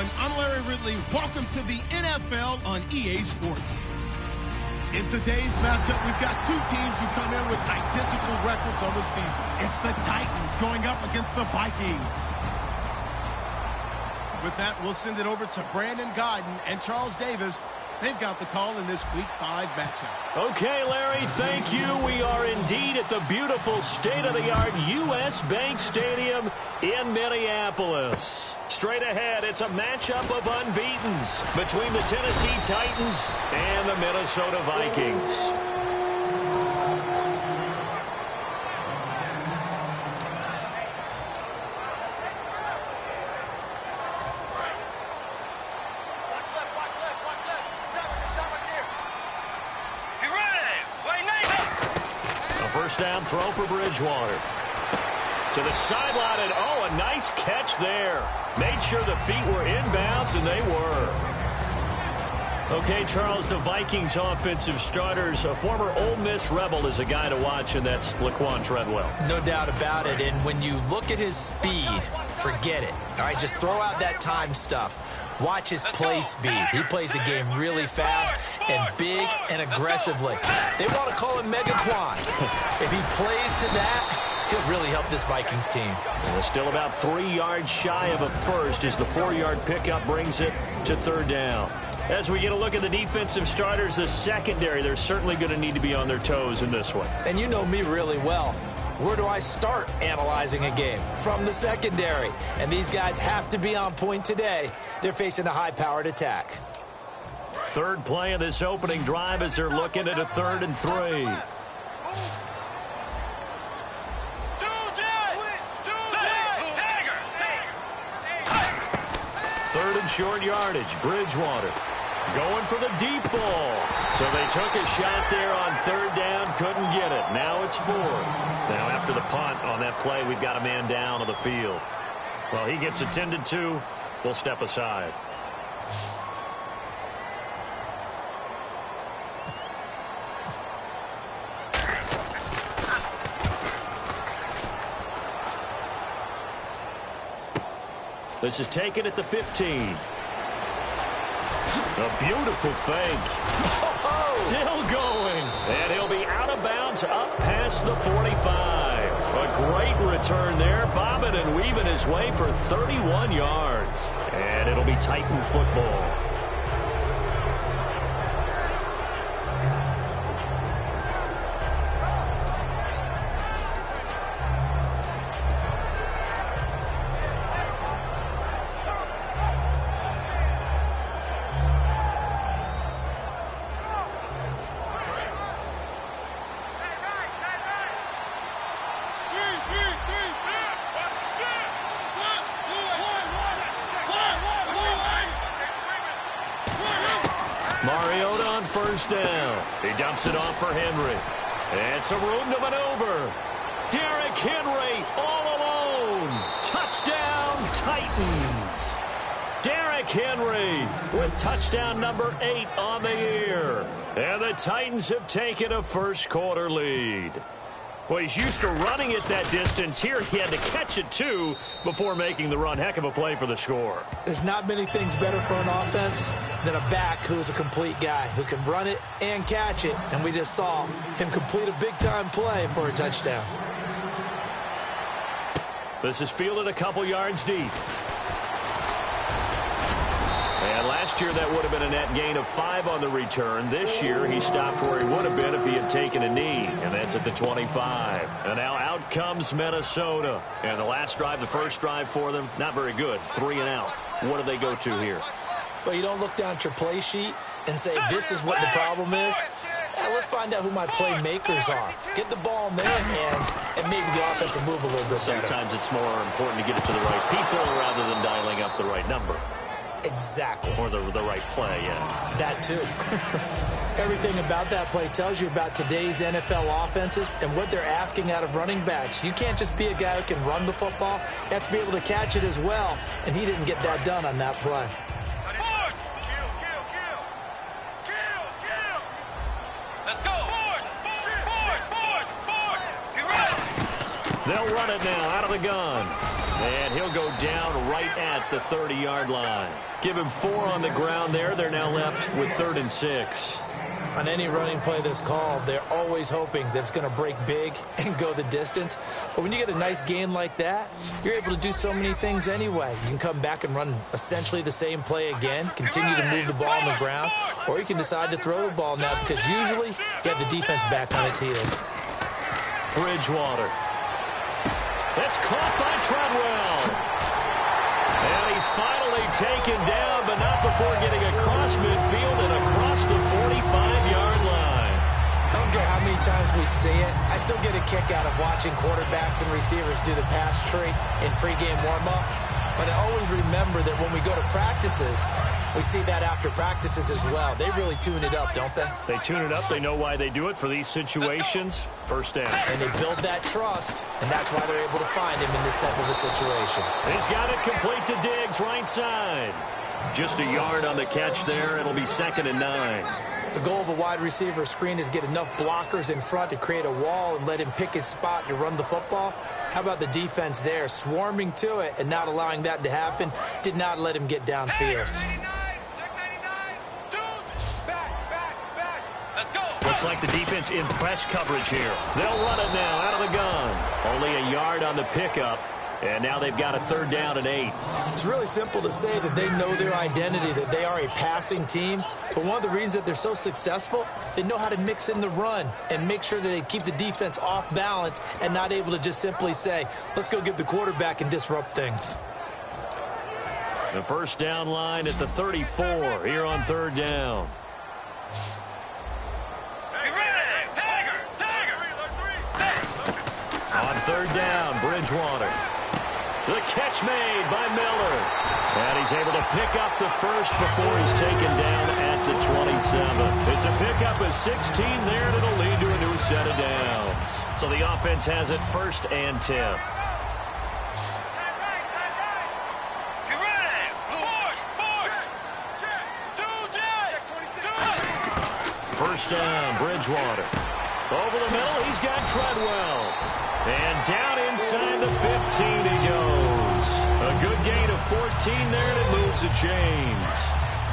everyone. I'm Larry Ridley. Welcome to the NFL on EA Sports. In today's matchup, we've got two teams who come in with identical records on the season. It's the Titans going up against the Vikings. With that, we'll send it over to Brandon Godden and Charles Davis. They've got the call in this Week 5 matchup. Okay, Larry, thank you. We are indeed at the beautiful state-of-the-art U.S. Bank Stadium in Minneapolis. Straight ahead, it's a matchup of unbeatens between the Tennessee Titans and the Minnesota Vikings. First down throw for Bridgewater. To the sideline, and oh, a nice catch there. Made sure the feet were inbounds, and they were. Okay, Charles, the Vikings offensive starters, a former Ole Miss Rebel is a guy to watch, and that's Laquan Treadwell. No doubt about it, and when you look at his speed, forget it. All right, just throw out that time stuff. Watch his play speed. He plays the game really fast and big and aggressively. They want to call him Megaquan. If he plays to that, he'll really help this Vikings team. Well, still about 3 yards shy of a first as the 4-yard pickup brings it to third down. As we get a look at the defensive starters, the secondary, they're certainly going to need to be on their toes in this one. And you know me really well. Where do I start analyzing a game? From the secondary. And these guys have to be on point today. They're facing a high-powered attack. Third play of this opening drive as they're looking at a 3rd and 3. Third and short yardage. Bridgewater going for the deep ball. So they took a shot there on 3rd down, couldn't get it. Now it's 4th. Now after the punt on that play, we've got a man down on the field. Well, he gets attended to. We'll step aside. This is taken at the 15. A beautiful fake. Still going. And he'll be out of bounds up past the 45. A great return there. Bobbing and weaving his way for 31 yards. And it'll be Titan football. Mariota on first down. He dumps it off for Henry. And some room to maneuver. Derrick Henry all alone. Touchdown, Titans. Derrick Henry with touchdown number 8 on the year. And the Titans have taken a first-quarter lead. Well, he's used to running it that distance. Here he had to catch it, too, before making the run. Heck of a play for the score. There's not many things better for an offense than a back who is a complete guy who can run it and catch it. And we just saw him complete a big-time play for a touchdown. This is fielded a couple yards deep. And last year that would have been a net gain of 5 on the return. This year he stopped where he would have been if he had taken a knee. And that's at the 25. And now out comes Minnesota. And the last drive, the first drive for them, not very good. 3 and out. What do they go to here? Well, you don't look down at your play sheet and say, this is what the problem is. Let's find out who my playmakers are. Get the ball in their hands, and maybe the offense will move a little bit better. Sometimes it's more important to get it to the right people rather than dialing up the right number. Exactly. Or the right play, yeah. That too. Everything about that play tells you about today's NFL offenses and what they're asking out of running backs. You can't just be a guy who can run the football. You have to be able to catch it as well, and he didn't get that done on that play. They'll run it now out of the gun. And he'll go down right at the 30-yard line. Give him 4 on the ground there. They're now left with 3rd and 6. On any running play that's called, they're always hoping that it's going to break big and go the distance. But when you get a nice gain like that, you're able to do so many things anyway. You can come back and run essentially the same play again, continue to move the ball on the ground, or you can decide to throw the ball now because usually you have the defense back on its heels. Bridgewater. That's caught by Treadwell. And he's finally taken down, but not before getting across midfield and across the 45-yard line. I don't care how many times we see it. I still get a kick out of watching quarterbacks and receivers do the pass tree in pregame warm-up. But I always remember that when we go to practices, we see that after practices as well. They really tune it up, don't they? They tune it up. They know why they do it for these situations. First down. And they build that trust, and that's why they're able to find him in this type of a situation. He's got it complete to Diggs, right side. Just a yard on the catch there. It'll be 2nd and 9. The goal of a wide receiver screen is get enough blockers in front to create a wall and let him pick his spot to run the football. How about the defense there, swarming to it and not allowing that to happen? Did not let him get downfield. Looks like the defense in press coverage here. They'll run it now out of the gun. Only a yard on the pickup. And now they've got a 3rd down and 8. It's really simple to say that they know their identity, that they are a passing team. But one of the reasons that they're so successful, they know how to mix in the run and make sure that they keep the defense off balance and not able to just simply say, let's go get the quarterback and disrupt things. The first down line at the 34 here on 3rd down. On 3rd down, Bridgewater. The catch made by Miller. And he's able to pick up the first before he's taken down at the 27. It's a pickup of 16 there, and it'll lead to a new set of downs. So the offense has it 1st and 10. First down, Bridgewater. Over the middle, he's got Treadwell. And down inside the 15 he goes. A good gain of 14 there, and it moves the chains.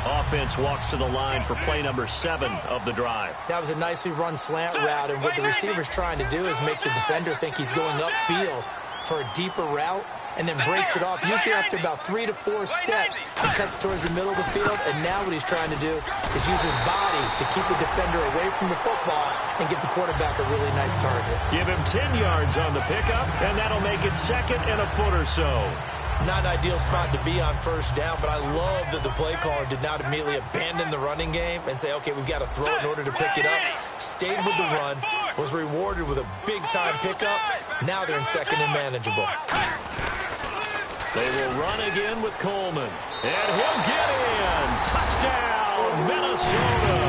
Offense walks to the line for play number 7 of the drive. That was a nicely run slant route, and what the receiver's trying to do is make the defender think he's going upfield for a deeper route, and then breaks it off, usually after about 3 to 4 steps. He cuts towards the middle of the field, and now what he's trying to do is use his body to keep the defender away from the football and give the quarterback a really nice target. Give him 10 yards on the pickup, and that'll make it 2nd and a foot or so. Not an ideal spot to be on 1st down, but I love that the play caller did not immediately abandon the running game and say, okay, we've got to throw in order to pick it up. Stayed with the run, was rewarded with a big-time pickup. Now they're in 2nd and manageable. They will run again with Coleman. And he'll get in. Touchdown, Minnesota.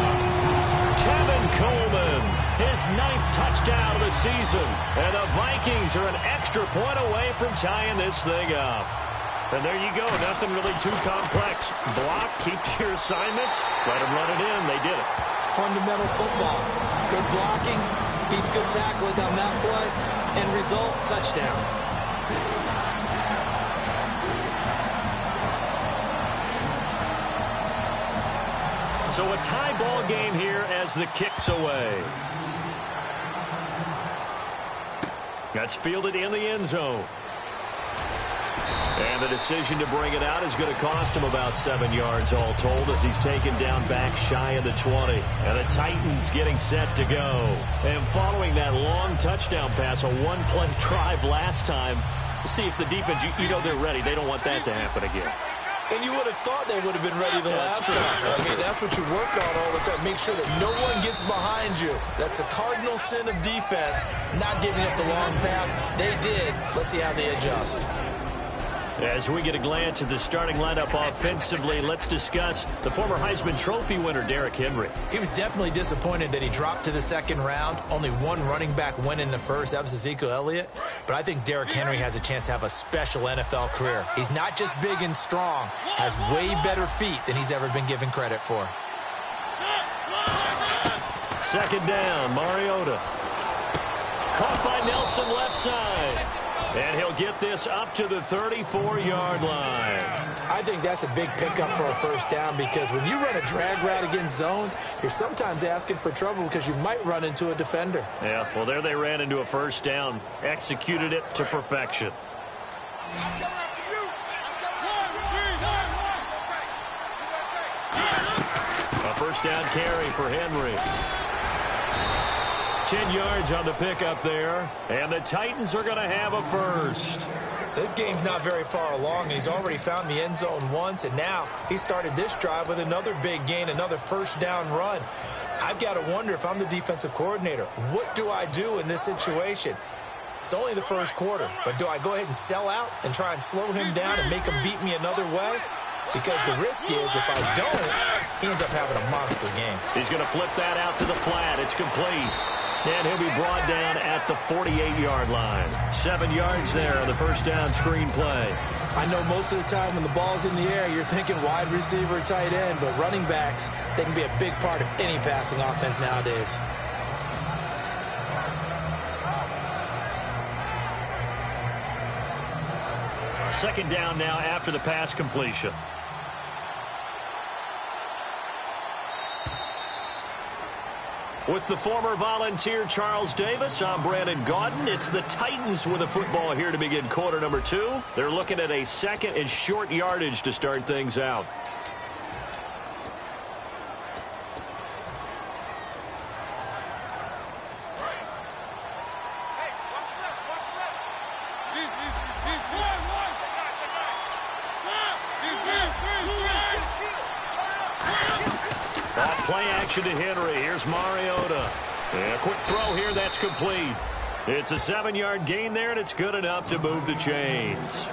Tevin Coleman, his 9th touchdown of the season. And the Vikings are an extra point away from tying this thing up. And there you go. Nothing really too complex. Block, keep to your assignments. Let them run it in. They did it. Fundamental football. Good blocking, beats good tackling on that play. End result, touchdown. So a tie ball game here as the kick's away. That's fielded in the end zone. And the decision to bring it out is going to cost him about 7 yards all told as he's taken down back shy of the 20. And the Titans getting set to go. And following that long touchdown pass, a one-play drive last time, see if the defense, you know they're ready. They don't want that to happen again. And you would have thought they would have been ready the last time. I mean, that's what you work on all the time. Make sure that no one gets behind you. That's the cardinal sin of defense, not giving up the long pass. They did. Let's see how they adjust. As we get a glance at the starting lineup offensively, let's discuss the former Heisman Trophy winner, Derrick Henry. He was definitely disappointed that he dropped to the 2nd round. Only one running back went in the first. That was Ezekiel Elliott. But I think Derrick Henry has a chance to have a special NFL career. He's not just big and strong, has way better feet than he's ever been given credit for. 2nd down, Mariota. Caught by Nelson left side. And he'll get this up to the 34-yard line. I think that's a big pickup for a first down because when you run a drag route against zone, you're sometimes asking for trouble because you might run into a defender. Yeah, well, there they ran into a first down, executed it to perfection. A first down carry for Henry. 10 yards on the pickup there, and the Titans are going to have a first. So this game's not very far along, and he's already found the end zone once, and now he started this drive with another big gain, another first down run. I've got to wonder if I'm the defensive coordinator, what do I do in this situation? It's only the first quarter, but do I go ahead and sell out and try and slow him down and make him beat me another way? Because the risk is if I don't, he ends up having a monster game. He's going to flip that out to the flat. It's complete. And he'll be brought down at the 48-yard line. 7 yards there on the first down screen play. I know most of the time when the ball's in the air, you're thinking wide receiver, tight end, but running backs, they can be a big part of any passing offense nowadays. Second down now after the pass completion. With the former Volunteer Charles Davis, I'm Brandon Gaudin. It's the Titans with the football here to begin quarter number 2. They're looking at a second and short yardage to start things out. Play action to Henry. Here's Mariota. And a quick throw here. That's complete. It's a 7-yard gain there, and it's good enough to move the chains.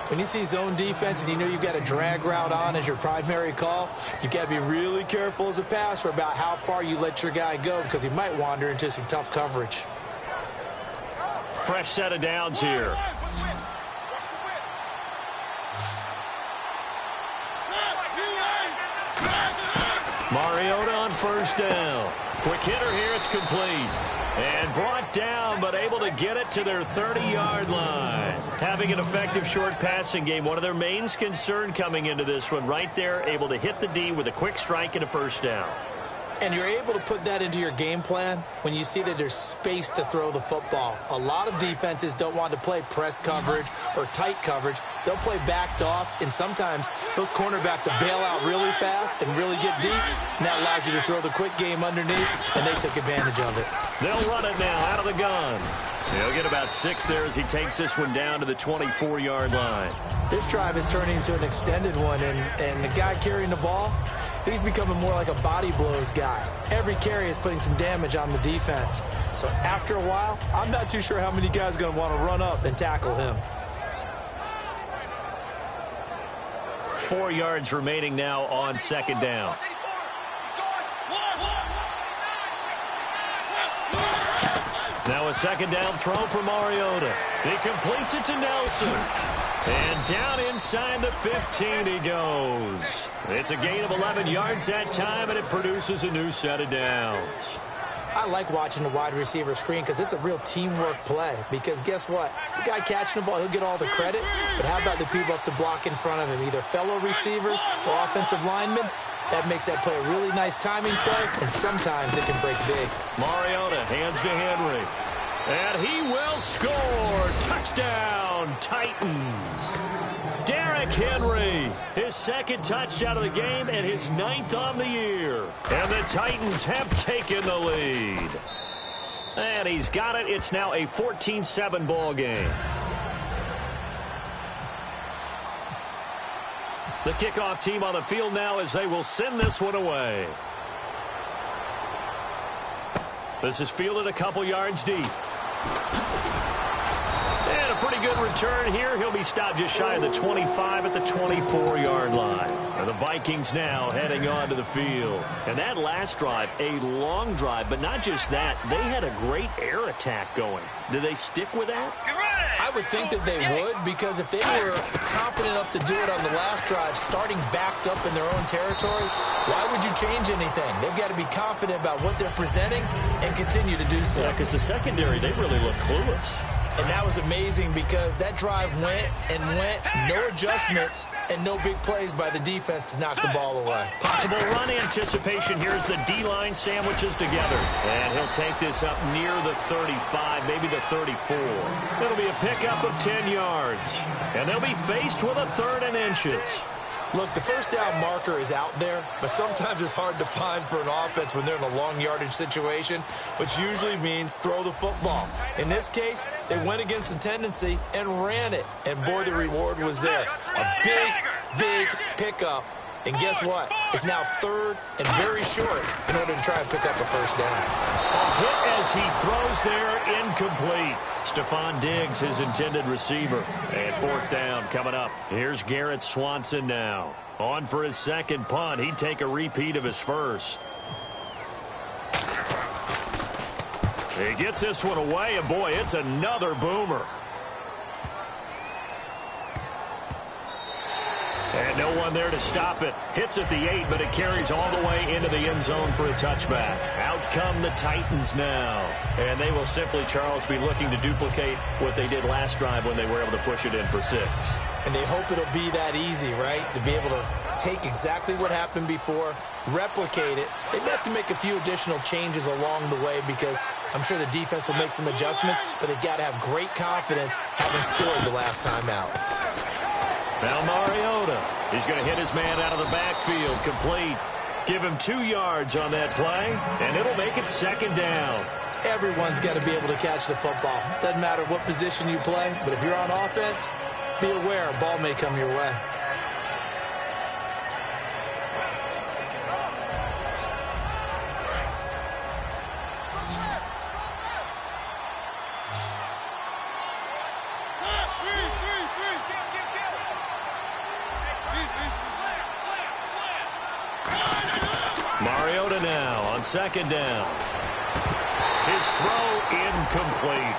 When you see zone defense and you know you've got a drag route on as your primary call, you've got to be really careful as a passer about how far you let your guy go because he might wander into some tough coverage. Fresh set of downs here. Mariota on first down. Quick hitter here. It's complete. And brought down, but able to get it to their 30-yard line. Having an effective short passing game, one of their main concern coming into this one, right there, able to hit the D with a quick strike and a first down. And you're able to put that into your game plan when you see that there's space to throw the football. A lot of defenses don't want to play press coverage or tight coverage. They'll play backed off, and sometimes those cornerbacks will bail out really fast and really get deep, and that allows you to throw the quick game underneath, and they took advantage of it. They'll run it now out of the gun. He'll get about 6 there as he takes this one down to the 24-yard line. This drive is turning into an extended one, and the guy carrying the ball, he's becoming more like a body blows guy. Every carry is putting some damage on the defense. So after a while, I'm not too sure how many guys are going to want to run up and tackle him. 4 yards remaining now on second down. Now a second down throw for Mariota. He completes it to Nelson. And down inside the 15 he goes. It's a gain of 11 yards that time, and it produces a new set of downs. I like watching the wide receiver screen because it's a real teamwork play. Because guess what? The guy catching the ball, he'll get all the credit. But how about the people have to block in front of him, either fellow receivers or offensive linemen? That makes that play a really nice timing play, and sometimes it can break big. Mariota hands to Henry. And he will score. Touchdown, Titans. Derrick Henry, his second touchdown of the game and his 9th on the year. And the Titans have taken the lead. And he's got it. It's now a 14-7 ball game. The kickoff team on the field now as they will send this one away. This is fielded a couple yards deep. And a pretty good return here. He'll be stopped just shy of the 25 at the 24-yard line. And the Vikings now heading onto the field. And that last drive, a long drive, but not just that. They had a great air attack going. Do they stick with that? I would think that they would, because if they were confident enough to do it on the last drive, starting backed up in their own territory, why would you change anything? They've got to be confident about what they're presenting and continue to do so. Yeah, because the secondary, they really look clueless. And that was amazing because that drive went and went, no adjustments, and no big plays by the defense to knock the ball away. Possible run anticipation here as the D-line sandwiches together. And he'll take this up near the 35, maybe the 34. It'll be a pickup of 10 yards. And they'll be faced with a 3rd and inches. Look, the first down marker is out there, but sometimes it's hard to find for an offense when they're in a long yardage situation, which usually means throw the football. In this case, they went against the tendency and ran it, and boy, the reward was there. A big, big pickup, and guess what? It's now 3rd and very short in order to try and pick up a first down. A hit as he throws there, incomplete. Stephon Diggs, his intended receiver. And 4th down coming up. Here's Garrett Swanson now. On for his 2nd punt. He'd take a repeat of his 1st. He gets this one away, and boy, it's another boomer. And no one there to stop it. Hits at the 8, but it carries all the way into the end zone for a touchback. Out come the Titans now. And they will simply, Charles, be looking to duplicate what they did last drive when they were able to push it in for 6. And they hope it'll be that easy, right? To be able to take exactly what happened before, replicate it. They may have to make a few additional changes along the way because I'm sure the defense will make some adjustments, but they've got to have great confidence having scored the last time out. Now Mariota, he's going to hit his man out of the backfield, complete. Give him 2 yards on that play, and it'll make it 2nd down. Everyone's got to be able to catch the football. Doesn't matter what position you play, but if you're on offense, be aware a ball may come your way. Mariota now on 2nd down. His throw incomplete.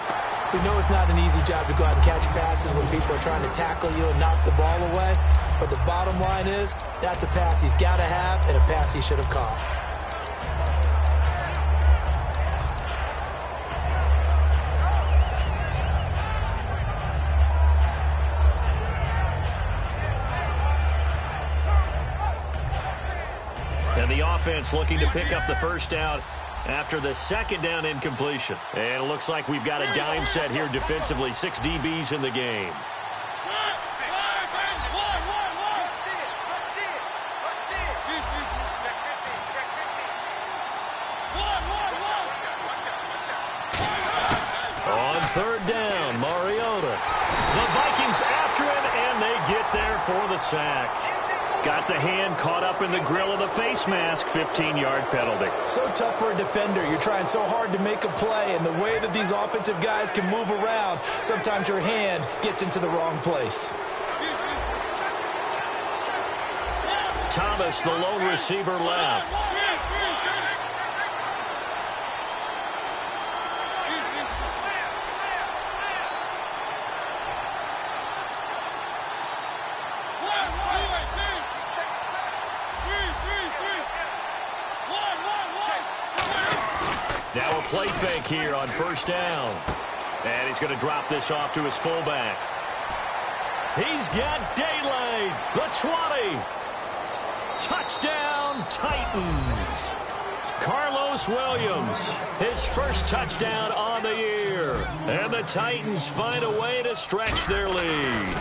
We know it's not an easy job to go out and catch passes when people are trying to tackle you and knock the ball away. But the bottom line is that's a pass he's got to have and a pass he should have caught. And the offense looking to pick up the 1st down after the 2nd down incompletion. And it looks like we've got a dime set here defensively. 6 DBs in the game. On 3rd down, Mariota. The Vikings after him, and they get there for the sack. Got the hand caught up in the grill of the face mask. 15-yard penalty. So tough for a defender. You're trying so hard to make a play, and the way that these offensive guys can move around, sometimes your hand gets into the wrong place. Thomas, the lone receiver, left. Now a play fake here on 1st down. And he's going to drop this off to his fullback. He's got daylight. The 20. Touchdown, Titans. Carlos Williams, his 1st touchdown on the year. And the Titans find a way to stretch their lead.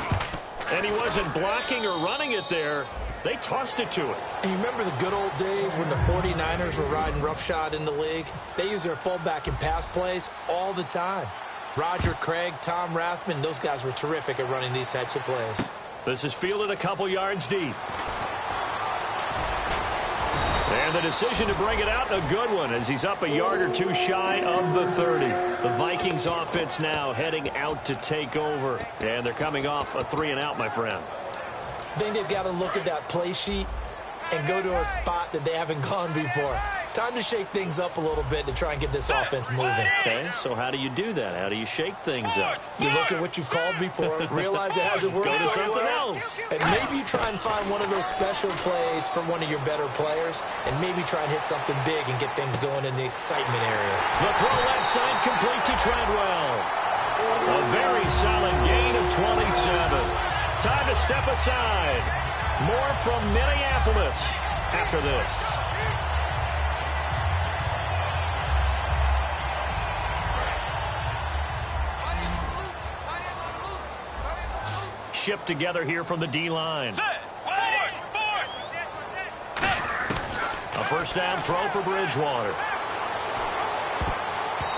And he wasn't blocking or running it there. They tossed it to him. And you remember the good old days when the 49ers were riding roughshod in the league? They use their fullback in pass plays all the time. Roger Craig, Tom Rathman, those guys were terrific at running these types of plays. This is fielded a couple yards deep. And the decision to bring it out, a good one, as he's up a yard or 2 shy of the 30. The Vikings offense now heading out to take over. And they're coming off a 3-and-out, my friend. I think they've got to look at that play sheet and go to a spot that they haven't gone before. Time to shake things up a little bit to try and get this offense moving. Okay, so how do you do that? How do you shake things up? You look at what you've called before, realize it hasn't worked Go to so something well, else. and maybe you try and find one of those special plays for one of your better players, and maybe try and hit something big and get things going in the excitement area. The throw left side complete to Treadwell. A very solid gain of 27. Time to step aside. More from Minneapolis after this. Shift together here from the D-line. A first down throw for Bridgewater.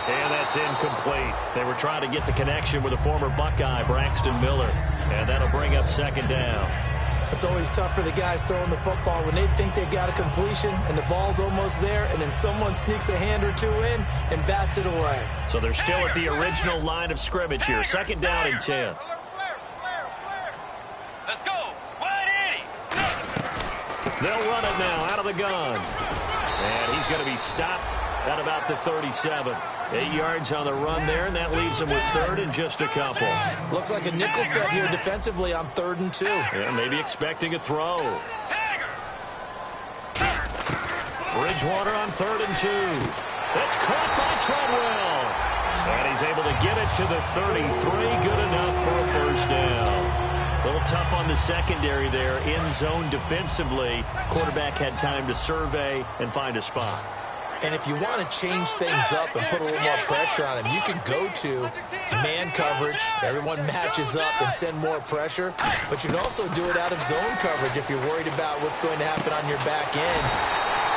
And that's incomplete. They were trying to get the connection with a former Buckeye, Braxton Miller. And that'll bring up second down. It's always tough for the guys throwing the football when they think they've got a completion and the ball's almost there, and then someone sneaks a hand or two in and bats it away. So they're still at the original line of scrimmage here. Second down and 10. Let's go. 180. They'll run it now out of the gun. And he's going to be stopped at about the 37. 8 yards on the run there, and that leaves him with third and just a couple. Looks like a nickel set here defensively on 3rd and 2. Yeah, maybe expecting a throw. Bridgewater on 3rd and 2. That's caught by Treadwell. And he's able to get it to the 33. Good enough for a first down. A little tough on the secondary there. In zone defensively. Quarterback had time to survey and find a spot. And if you want to change things up and put a little more pressure on him, you can go to man coverage. Everyone matches up and send more pressure. But you can also do it out of zone coverage if you're worried about what's going to happen on your back end.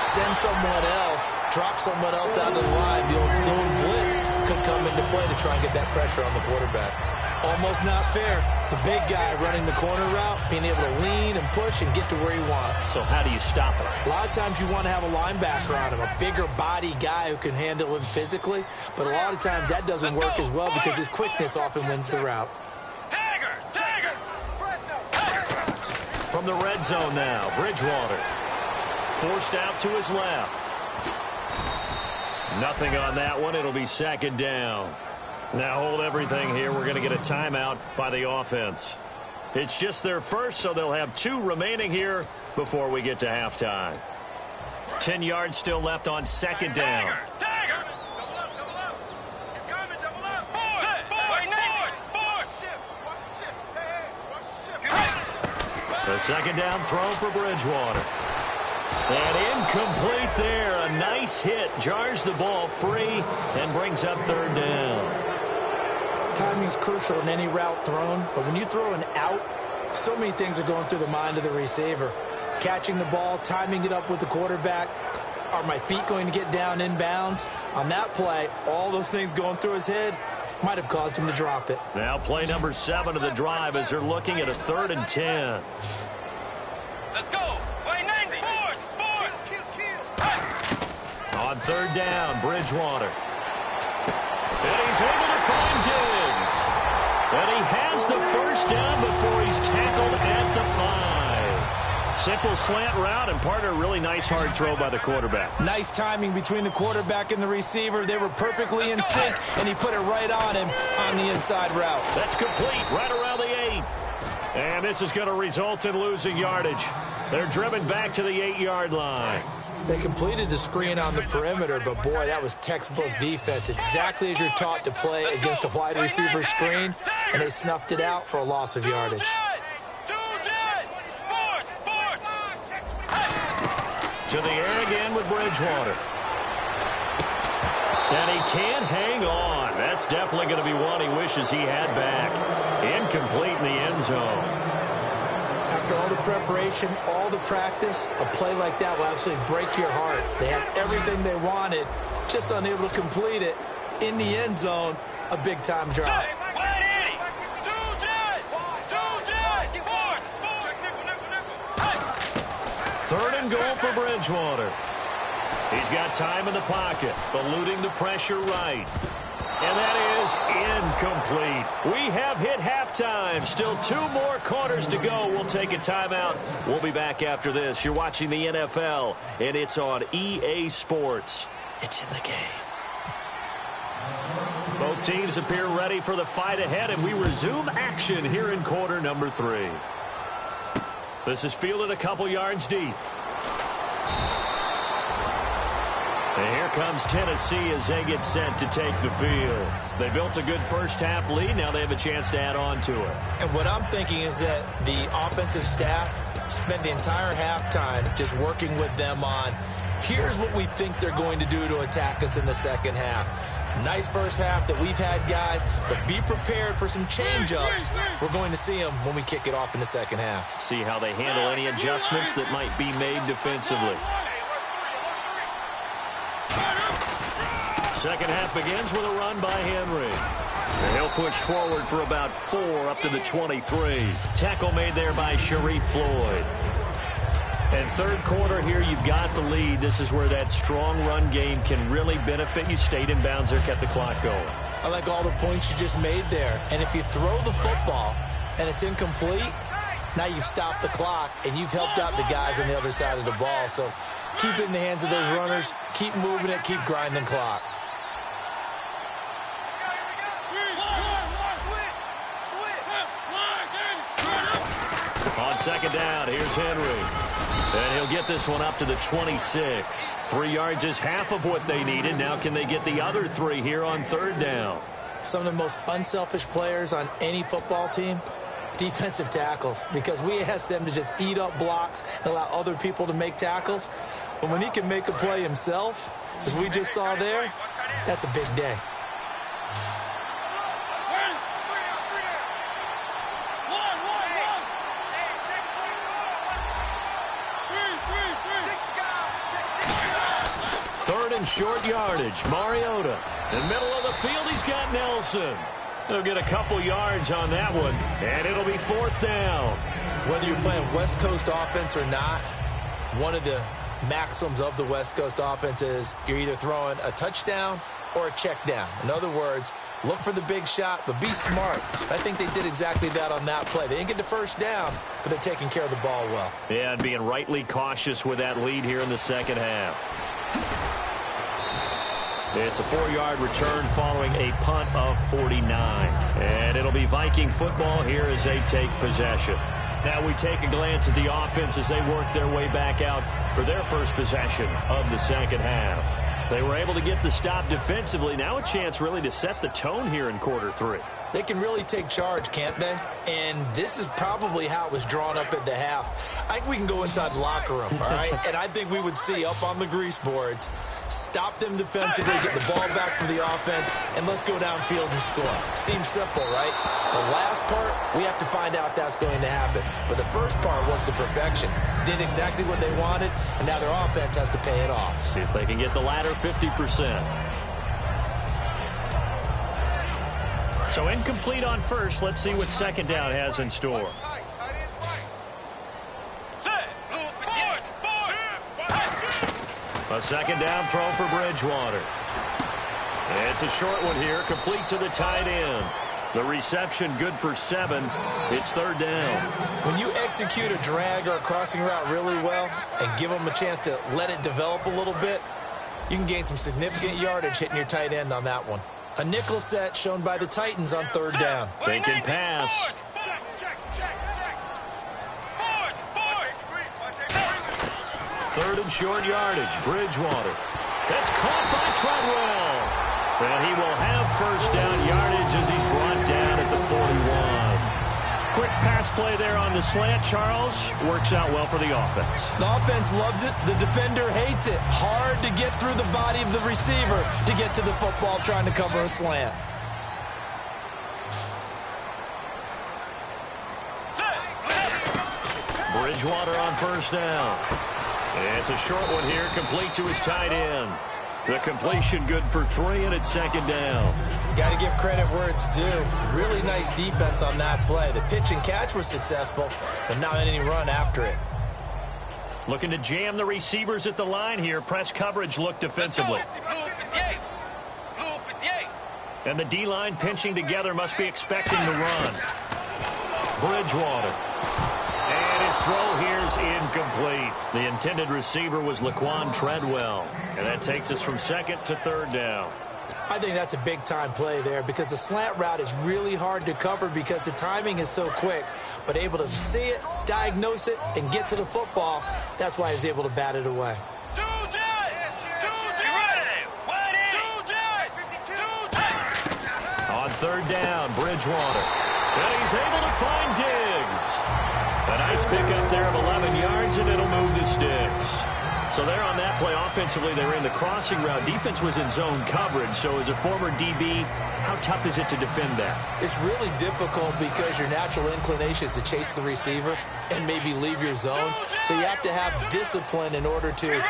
Send someone else, drop someone else out of the line. The old zone blitz could come into play to try and get that pressure on the quarterback. Almost not fair. The big guy running the corner route, being able to lean and push and get to where he wants. So how do you stop it? A lot of times you want to have a linebacker on him, a bigger body guy who can handle him physically. But a lot of times that doesn't work as well because his quickness often wins the route. From the red zone now, Bridgewater. Forced out to his left. Nothing on that one. It'll be second down. Now hold everything here. We're going to get a timeout by the offense. It's just their first, so they'll have 2 remaining here before we get to halftime. 10 yards still left on second down. The second down throw for Bridgewater. And incomplete there. A nice hit. Jars the ball free and brings up third down. Timing's crucial in any route thrown, but when you throw an out, so many things are going through the mind of the receiver. Catching the ball, timing it up with the quarterback. Are my feet going to get down inbounds? On that play, all those things going through his head might have caused him to drop it. Now play number 7 of the drive as they're looking at a 3rd and 10. Let's go. 90. On 3rd down, Bridgewater. And he's able to find Diggs. And he has the first down before he's tackled at the 5. Simple slant route, and part of a really nice hard throw by the quarterback. Nice timing between the quarterback and the receiver. They were perfectly in sync, and he put it right on him on the inside route. That's complete right around the 8. And this is going to result in losing yardage. They're driven back to the 8-yard line. They completed the screen on the perimeter, but boy, that was textbook defense. Exactly as you're taught to play against a wide receiver screen, and they snuffed it out for a loss of yardage. To the air again with Bridgewater. And he can't hang on. That's definitely going to be one he wishes he had back. Incomplete in the end zone. After all the preparation, all the practice, a play like that will absolutely break your heart. They had everything they wanted, just unable to complete it. In the end zone, a big-time drop. Third and goal for Bridgewater. He's got time in the pocket, eluding the pressure right. And that is incomplete. We have hit halftime. Still 2 more quarters to go. We'll take a timeout. We'll be back after this. You're watching the NFL, and it's on EA Sports. It's in the game. Both teams appear ready for the fight ahead, and we resume action here in quarter number 3. This is fielded a couple yards deep. And here comes Tennessee as they get set to take the field. They built a good first-half lead. Now they have a chance to add on to it. And what I'm thinking is that the offensive staff spent the entire halftime just working with them on, here's what we think they're going to do to attack us in the second half. Nice first half that we've had, guys, but be prepared for some change-ups. We're going to see them when we kick it off in the second half. See how they handle any adjustments that might be made defensively. Second half begins with a run by Henry. And he'll push forward for about 4 up to the 23. Tackle made there by Sharif Floyd. And third quarter here, you've got the lead. This is where that strong run game can really benefit you. Stayed in bounds there, kept the clock going. I like all the points you just made there. And if you throw the football and it's incomplete, now you've stopped the clock and you've helped out the guys on the other side of the ball. So keep it in the hands of those runners. Keep moving it. Keep grinding clock. On second down, here's Henry. And he'll get this one up to the 26. 3 yards is half of what they needed. Now can they get the other 3 here on third down? Some of the most unselfish players on any football team, defensive tackles, because we ask them to just eat up blocks and allow other people to make tackles. But when he can make a play himself, as we just saw there, that's a big day. Third and short yardage. Mariota. In the middle of the field, he's got Nelson. They'll get a couple yards on that one, and it'll be fourth down. Whether you're playing West Coast offense or not, one of the maxims of the West Coast offense is you're either throwing a touchdown or a check down. In other words, look for the big shot, but be smart. I think they did exactly that on that play. They didn't get the first down, but they're taking care of the ball well. Yeah, and being rightly cautious with that lead here in the second half. It's a 4-yard return following a punt of 49. And it'll be Viking football here as they take possession. Now we take a glance at the offense as they work their way back out for their first possession of the second half. They were able to get the stop defensively. Now a chance really to set the tone here in quarter 3. They can really take charge, can't they? And this is probably how it was drawn up at the half. I think we can go inside the locker room, all right? And I think we would see up on the grease boards, stop them defensively, get the ball back for the offense, and let's go downfield and score. Seems simple, right? The last part, we have to find out that's going to happen. But the first part worked to perfection. Did exactly what they wanted, and now their offense has to pay it off. See if they can get the latter 50%. So incomplete on first. Let's see what second down has in store. A second down throw for Bridgewater. It's a short one here, complete to the tight end. The reception good for 7. It's third down. When you execute a drag or a crossing route really well and give them a chance to let it develop a little bit, you can gain some significant yardage hitting your tight end on that one. A nickel set shown by the Titans on third down. Faking pass. Third and short yardage. Bridgewater. That's caught by Treadwell. And he will have first down yardage as he's brought down at the 41. Quick pass play there on the slant, Charles. Works out well for the offense. The offense loves it. The defender hates it. Hard to get through the body of the receiver to get to the football trying to cover a slant. Bridgewater on first down. It's a short one here, complete to his tight end. The completion good for 3, and it's second down. Got to give credit where it's due. Really nice defense on that play. The pitch and catch was successful, but not any run after it. Looking to jam the receivers at the line here. Press coverage look defensively. And the D-line pinching together, must be expecting the run. Bridgewater. And his throw here's incomplete. The intended receiver was Laquan Treadwell. And that takes us from second to third down. I think that's a big-time play there because the slant route is really hard to cover because the timing is so quick. But able to see it, diagnose it, and get to the football, that's why he's able to bat it away. third down, Bridgewater. And he's able to find Diggs. A nice pickup there of 11 yards, and it'll move the sticks. So there on that play, offensively, they were in the crossing route. Defense was in zone coverage. So as a former DB, how tough is it to defend that? It's really difficult because your natural inclination is to chase the receiver and maybe leave your zone. So you have to have discipline in order to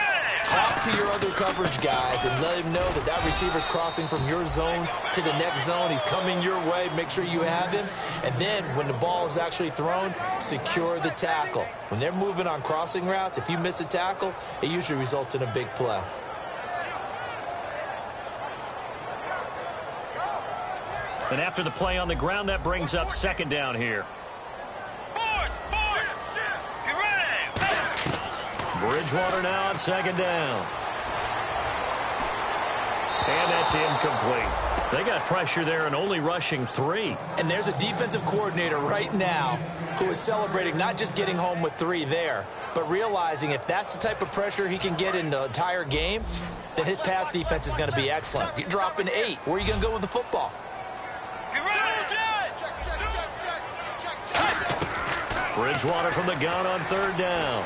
talk to your other coverage guys and let him know that that receiver's crossing from your zone to the next zone. He's coming your way. Make sure you have him. And then when the ball is actually thrown, secure the tackle. When they're moving on crossing routes, if you miss a tackle, it usually results in a big play. And after the play on the ground, that brings up second down here. Bridgewater now on second down. And that's incomplete. They got pressure there and only rushing 3. And there's a defensive coordinator right now who is celebrating not just getting home with 3 there, but realizing if that's the type of pressure he can get in the entire game, then his pass defense is going to be excellent. You're dropping 8. Where are you going to go with the football? Bridgewater from the gun on third down.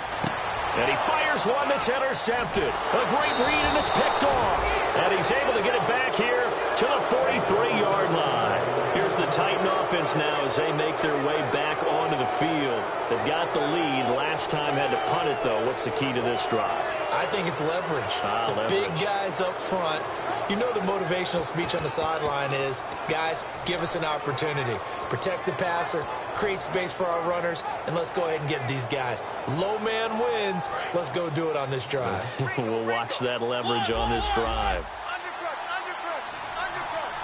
And he fires one that's intercepted. A great read, and it's picked off. And he's able to get it back here to the 43-yard line. Here's the Titan offense now as they make their way back onto the field. They've got the lead. Last time had to punt it, though. What's the key to this drive? I think it's leverage. The big guys up front. You know the motivational speech on the sideline is, guys, give us an opportunity. Protect the passer, create space for our runners, and let's go ahead and get these guys. Low man wins. Let's go do it on this drive. We'll watch that leverage on this drive.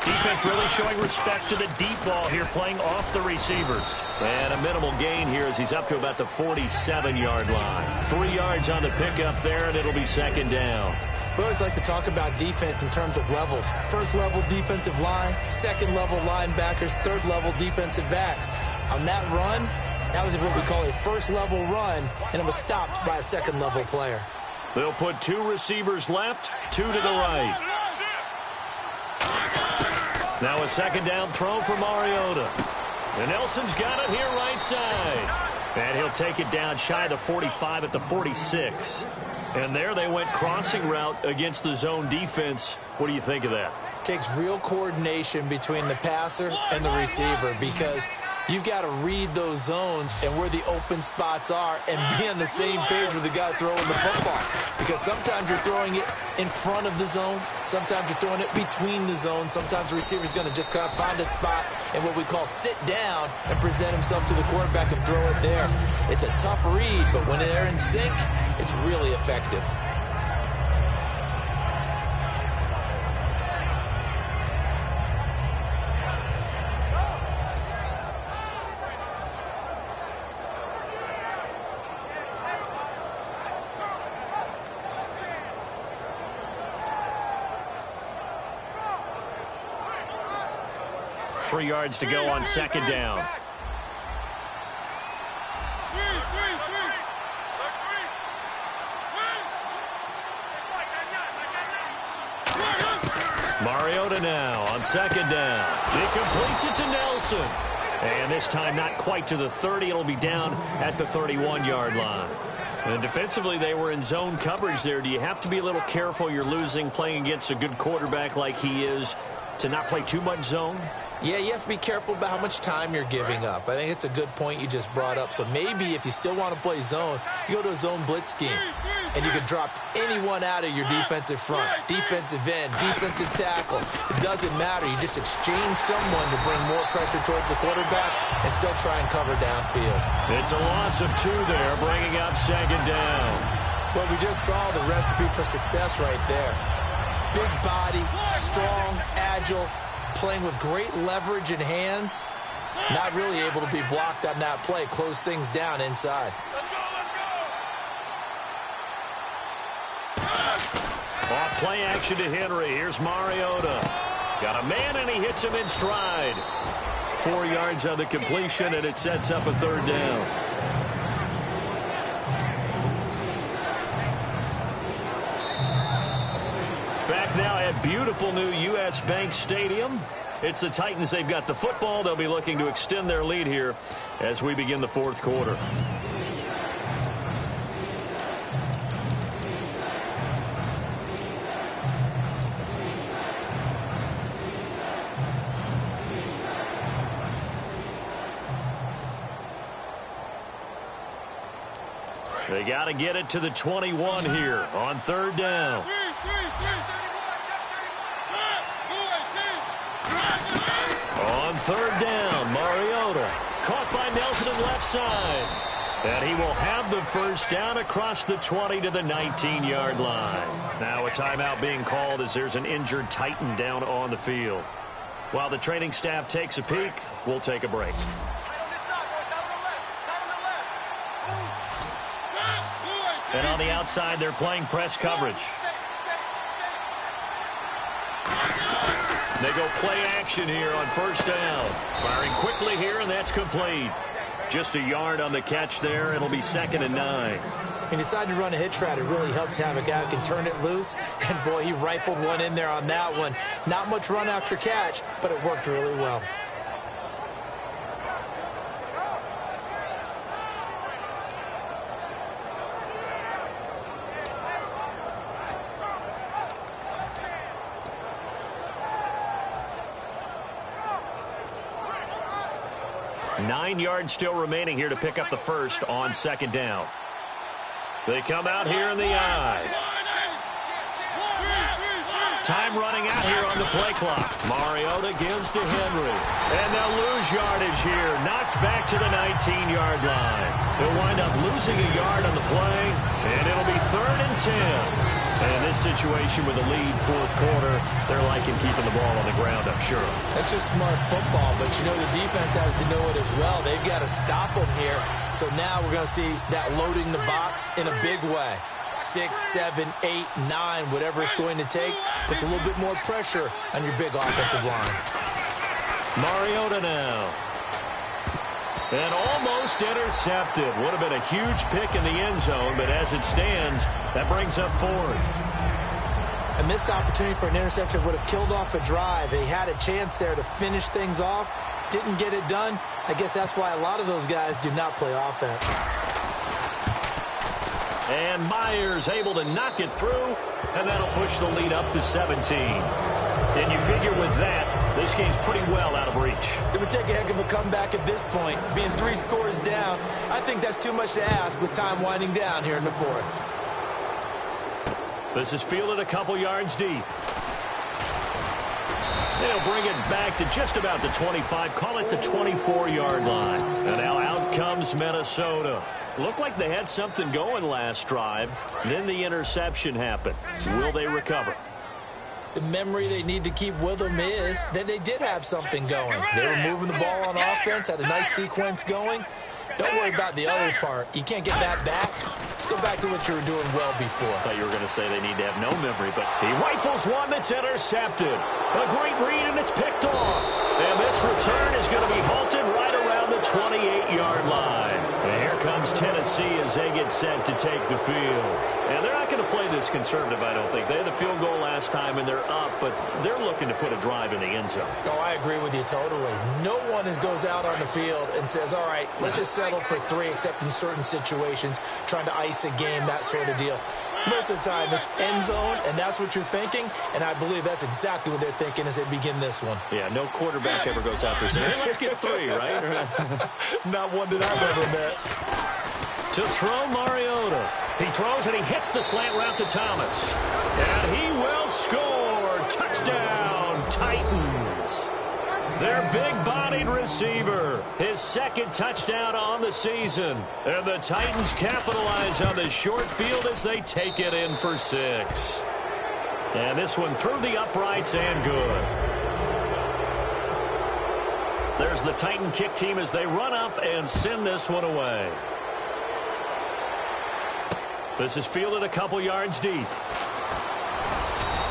Defense really showing respect to the deep ball here, playing off the receivers. And a minimal gain here as he's up to about the 47-yard line. 3 yards on the pickup there, and it'll be second down. We always like to talk about defense in terms of levels. First level defensive line, second level linebackers, third level defensive backs. On that run, that was what we call a first level run, and it was stopped by a second level player. They'll put 2 receivers left, 2 to the right. Now a second down throw for Mariota. And Nelson's got it here right side. And he'll take it down shy of the 45 at the 46. And there they went crossing route against the zone defense. What do you think of that? Takes real coordination between the passer and the receiver because you've got to read those zones and where the open spots are and be on the same page with the guy throwing the football. Because sometimes you're throwing it in front of the zone. Sometimes you're throwing it between the zones. Sometimes the receiver's going to just kind of find a spot and what we call sit down and present himself to the quarterback and throw it there. It's a tough read, but when they're in sync, it's really effective. Three yards to go on second down. Mariota now on second down. He completes it to Nelson. And this time not quite to the 30. It'll be down at the 31-yard line. And defensively, they were in zone coverage there. Do you have to be a little careful? You're losing, playing against a good quarterback like he is, to not play too much zone? Yeah, you have to be careful about how much time you're giving up. I think it's a good point you just brought up. So maybe if you still want to play zone, you go to a zone blitz scheme. And you can drop anyone out of your defensive front, defensive end, defensive tackle. It doesn't matter. You just exchange someone to bring more pressure towards the quarterback and still try and cover downfield. It's a loss of 2 there, bringing up second down. Well, we just saw the recipe for success right there. Big body, strong, agile, playing with great leverage in hands. Not really able to be blocked on that play. Close things down inside. Off play action to Henry. Here's Mariota. Got a man, and he hits him in stride. 4 yards on the completion, and it sets up a third down. Back now at beautiful new U.S. Bank Stadium. It's the Titans. They've got the football. They'll be looking to extend their lead here as we begin the fourth quarter. They got to get it to the 21 here on third down. On third down, Mariota caught by Nelson left side. And he will have the first down across the 20 to the 19-yard line. Now a timeout being called as there's an injured Titan down on the field. While the training staff takes a peek, we'll take a break. And on the outside, they're playing press coverage. They go play action here on first down. Firing quickly here, and that's complete. Just a yard on the catch there. It'll be 2nd and 9. He decided to run a hitch route. It really helps to have a guy who can turn it loose. And, boy, he rifled one in there on that one. Not much run after catch, but it worked really well. Nine yards still remaining here to pick up the first on second down. They come out here in the eye. Time running out here on the play clock. Mariota gives to Henry. And they'll lose yardage here. Knocked back to the 19-yard line. They'll wind up losing a yard on the play. And it'll be 3rd and 10. And this situation with a lead fourth quarter, they're liking keeping the ball on the ground, I'm sure. That's just smart football, but you know the defense has to know it as well. They've got to stop them here. So now we're going to see that loading the box in a big way. 6, 7, 8, 9, whatever it's going to take, puts a little bit more pressure on your big offensive line. Mariota now. And almost intercepted. Would have been a huge pick in the end zone, but as it stands, that brings up 4th. A missed opportunity for an interception would have killed off a drive. They had a chance there to finish things off. Didn't get it done. I guess that's why a lot of those guys do not play offense. And Myers able to knock it through, and that'll push the lead up to 17. And you figure with that, this game's pretty well out of reach. It would take a heck of a comeback at this point. Being 3 scores down, I think that's too much to ask with time winding down here in the fourth. This is fielded a couple yards deep. They'll bring it back to just about the 25, call it the 24-yard line. And now out comes Minnesota. Looked like they had something going last drive. Then the interception happened. Will they recover? The memory they need to keep with them is that they did have something going. They were moving the ball on offense, had a nice sequence going. Don't worry about the other part. You can't get that back. Let's go back to what you were doing well before. I thought you were going to say they need to have no memory, but he rifles one that's intercepted. A great read, and it's picked off. And this return is going to be halted right around the 28-yard line. And here comes Tennessee as they get set to take the field. And they're not going to play this conservative, I don't think. They had the field goal last time, and they're up, but they're looking to put a drive in the end zone. Oh, I agree with you totally. No one goes out on the field and says, all right, let's just settle for 3, except in certain situations, trying to ice a game, that sort of deal. Most of the time, it's end zone, and that's what you're thinking, and I believe that's exactly what they're thinking as they begin this one. Yeah, no quarterback ever goes out there saying, hey, let's get 3, right? Not one that I've ever met. To throw Mariota. He throws and he hits the slant route to Thomas. And he will score. Touchdown, Titans. Their big-bodied receiver. His 2nd touchdown on the season. And the Titans capitalize on the short field as they take it in for 6. And this one through the uprights and good. There's the Titan kick team as they run up and send this one away. This is fielded a couple yards deep.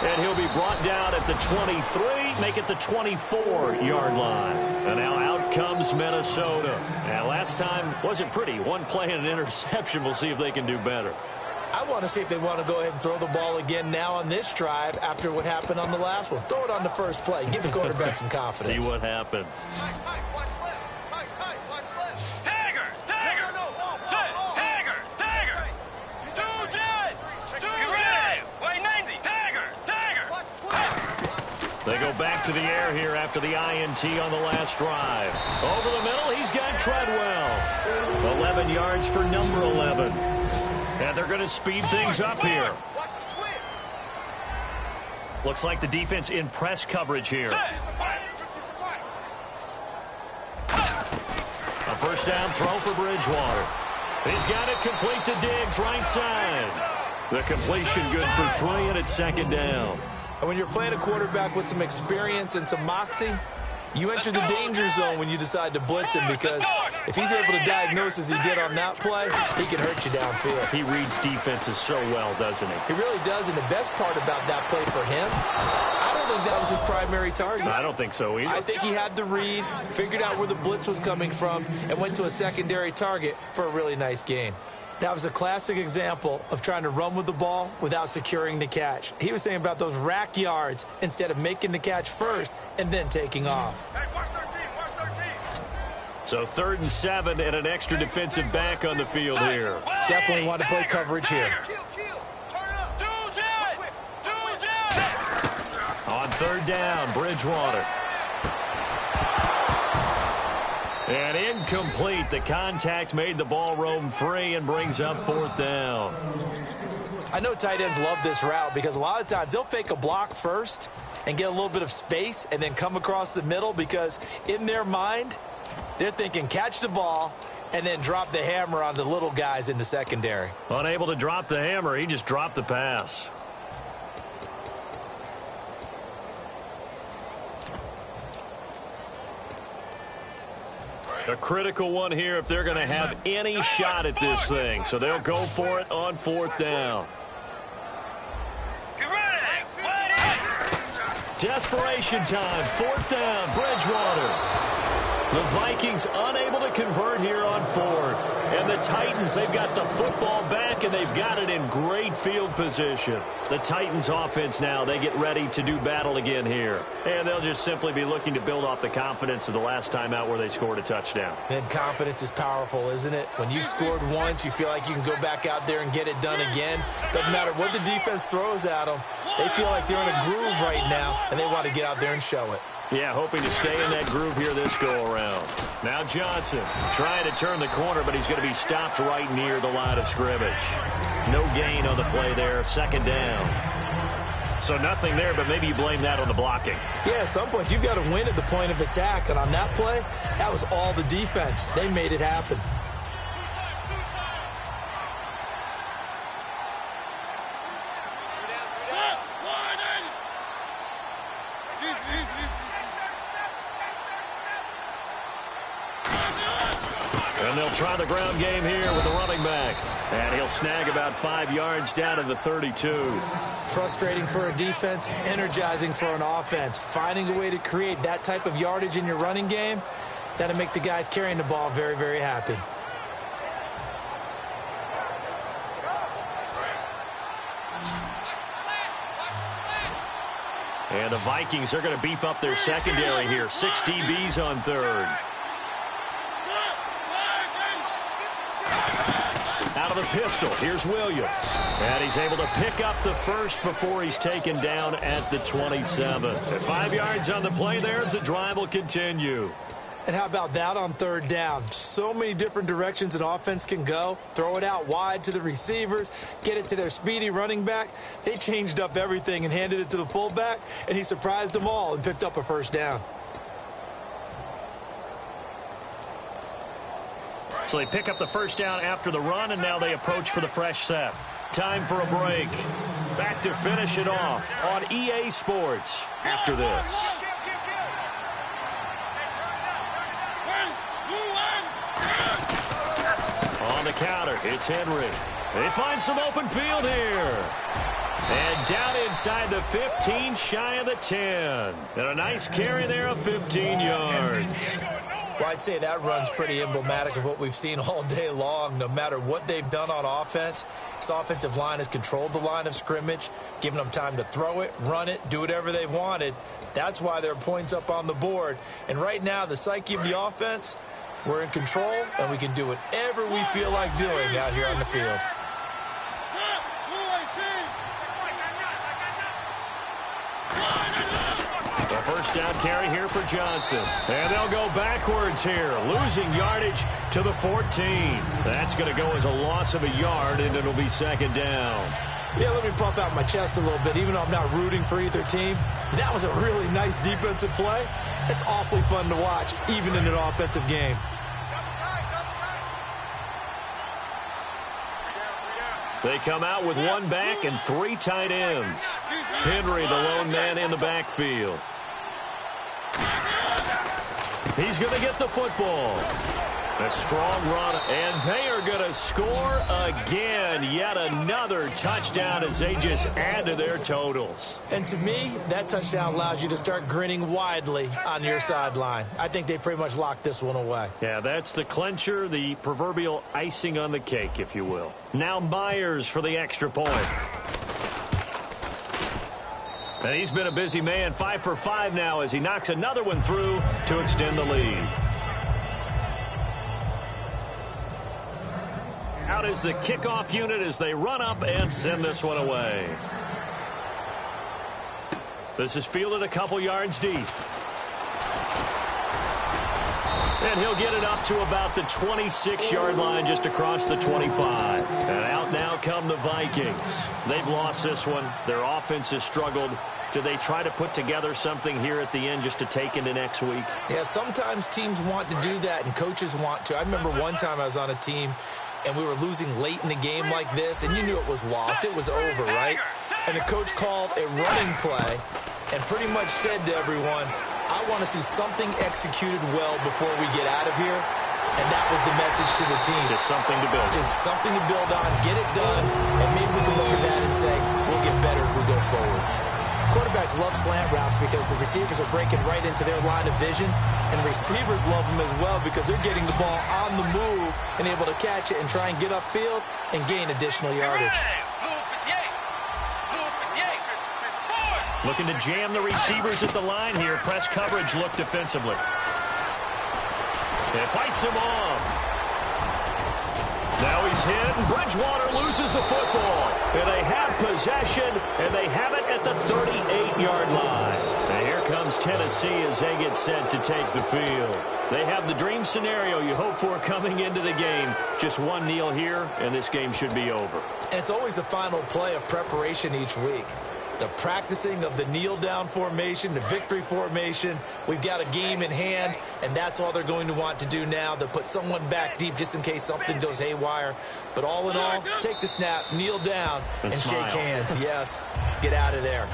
And he'll be brought down at the 23, make it the 24-yard line. And now out comes Minnesota. And last time wasn't pretty. One play and an interception. We'll see if they can do better. I want to see if they want to go ahead and throw the ball again now on this drive after what happened on the last one. Throw it on the first play. Give the quarterback some confidence. See what happens. They go back to the air here after the INT on the last drive. Over the middle, he's got Treadwell. 11 yards for number 11. And they're going to speed things up here. Looks like the defense in press coverage here. A first down throw for Bridgewater. He's got it complete to Diggs, right side. The completion good for 3, and it's second down. And when you're playing a quarterback with some experience and some moxie, you enter the danger zone when you decide to blitz him, because if he's able to diagnose as he did on that play, he can hurt you downfield. He reads defenses so well, doesn't he? He really does, and the best part about that play for him, I don't think that was his primary target. I don't think so either. I think he had the read, figured out where the blitz was coming from, and went to a secondary target for a really nice gain. That was a classic example of trying to run with the ball without securing the catch. He was thinking about those rack yards instead of making the catch first and then taking off. Hey, watch their team. So 3rd and 7 and an extra defensive back on the field here. Definitely want to play coverage here. On 3rd down, Bridgewater. And incomplete. The contact made the ball roam free and brings up 4th down. I know tight ends love this route because a lot of times they'll fake a block first and get a little bit of space and then come across the middle, because in their mind, they're thinking catch the ball and then drop the hammer on the little guys in the secondary. Unable to drop the hammer, he just dropped the pass. A critical one here if they're going to have any shot at this thing. So they'll go for it on 4th down. Desperation time. 4th down. Bridgewater. The Vikings unable to convert here on 4th. And the Titans, they've got the football back, and they've got it in great field position. The Titans offense now, they get ready to do battle again here. And they'll just simply be looking to build off the confidence of the last time out where they scored a touchdown. And confidence is powerful, isn't it? When you've scored once, you feel like you can go back out there and get it done again. Doesn't matter what the defense throws at them. They feel like they're in a groove right now, and they want to get out there and show it. Yeah, hoping to stay in that groove here this go-around. Now Johnson trying to turn the corner, but he's going to be stopped right near the line of scrimmage. No gain on the play there, 2nd down. So nothing there, but maybe you blame that on the blocking. Yeah, at some point you've got to win at the point of attack, and on that play, that was all the defense. They made it happen. And they'll try the ground game here with the running back. And he'll snag about 5 yards down to the 32. Frustrating for a defense, energizing for an offense. Finding a way to create that type of yardage in your running game, that'll make the guys carrying the ball very, very happy. And the Vikings are going to beef up their secondary here. 6 DBs on 3rd. Out of the pistol, here's Williams. And he's able to pick up the first before he's taken down at the 27. 5 yards on the play there as the drive will continue. And how about that on 3rd down? So many different directions an offense can go. Throw it out wide to the receivers, get it to their speedy running back. They changed up everything and handed it to the fullback, and he surprised them all and picked up a first down. So they pick up the first down after the run, and now they approach for the fresh set. Time for a break. Back to finish it off on EA Sports after this. On the counter, it's Henry. They find some open field here. And down inside the 15, shy of the 10. And a nice carry there of 15 yards. Well, I'd say that run's pretty emblematic of what we've seen all day long. No matter what they've done on offense, this offensive line has controlled the line of scrimmage, given them time to throw it, run it, do whatever they wanted. That's why there are points up on the board. And right now, the psyche of the offense, we're in control, and we can do whatever we feel like doing out here on the field. The first down carry here for Johnson. And they'll go backwards here, losing yardage to the 14. That's going to go as a loss of a yard, and it'll be second down. Yeah, let me puff out my chest a little bit, even though I'm not rooting for either team. That was a really nice defensive play. It's awfully fun to watch, even in an offensive game. They come out with one back and three tight ends. Henry, the lone man in the backfield. He's going to get the football. A strong run, and they are going to score again. Yet another touchdown as they just add to their totals. And to me, that touchdown allows you to start grinning widely on your sideline. I think they pretty much locked this one away. Yeah, that's the clincher, the proverbial icing on the cake, if you will. Now Myers for the extra point. And he's been a busy man, 5 for 5 now as he knocks another one through to extend the lead. Out is the kickoff unit as they run up and send this one away. This is fielded a couple yards deep. And he'll get it up to about the 26-yard line, just across the 25. And out now come the Vikings. They've lost this one. Their offense has struggled. Do they try to put together something here at the end just to take into next week? Yeah, sometimes teams want to do that, and coaches want to. I remember one time I was on a team, and we were losing late in the game like this, and you knew it was lost. It was over, right? And the coach called a running play and pretty much said to everyone, I want to see something executed well before we get out of here. And that was the message to the team. Just something to build. Just something to build on, get it done, and maybe we can look at that and say, we'll get better as we go forward. Quarterbacks love slant routes because the receivers are breaking right into their line of vision, and receivers love them as well because they're getting the ball on the move and able to catch it and try and get upfield and gain additional yardage. Looking to jam the receivers at the line here. Press coverage look defensively. It fights him off. Now he's hit, and Bridgewater loses the football. And they have possession, and they have it at the 38-yard line. And here comes Tennessee as they get set to take the field. They have the dream scenario you hope for coming into the game. Just one kneel here, and this game should be over. And it's always the final play of preparation each week. The practicing of the kneel-down formation, the victory formation. We've got a game in hand, and that's all they're going to want to do now. They'll put someone back deep just in case something goes haywire. But all in all, take the snap, kneel down, and shake hands. Yes, get out of there.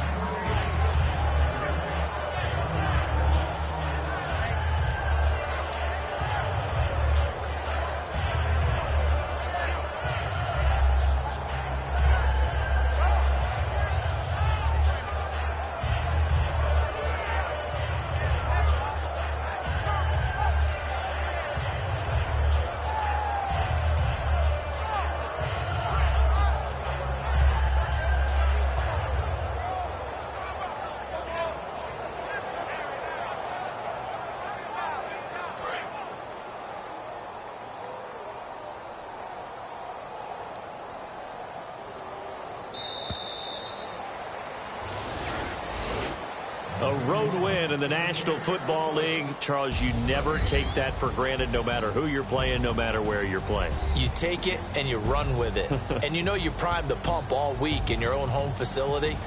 A road win in the National Football League. Charles, you never take that for granted no matter who you're playing, no matter where you're playing. You take it and you run with it. And you know you primed the pump all week in your own home facility.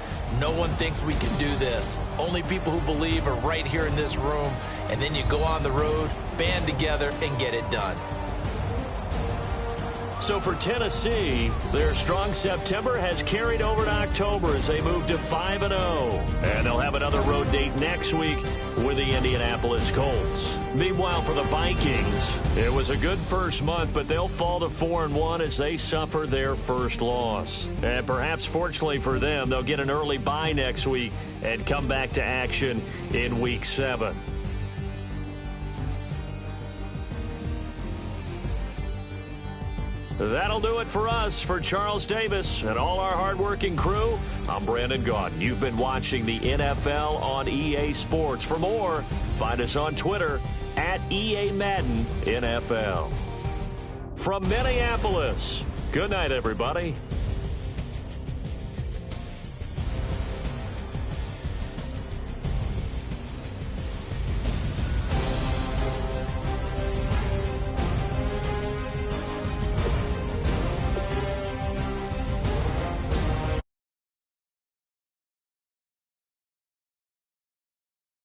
No one thinks we can do this. Only people who believe are right here in this room. And then you go on the road, band together, and get it done. So for Tennessee, their strong September has carried over to October as they move to 5-0. And they'll have another road date next week with the Indianapolis Colts. Meanwhile, for the Vikings, it was a good first month, but they'll fall to 4-1 as they suffer their first loss. And perhaps fortunately for them, they'll get an early bye next week and come back to action in Week 7. That'll do it for us. For Charles Davis and all our hardworking crew, I'm Brandon Gaudin. You've been watching the NFL on EA Sports. For more, find us on Twitter at EA Madden NFL. From Minneapolis, good night, everybody.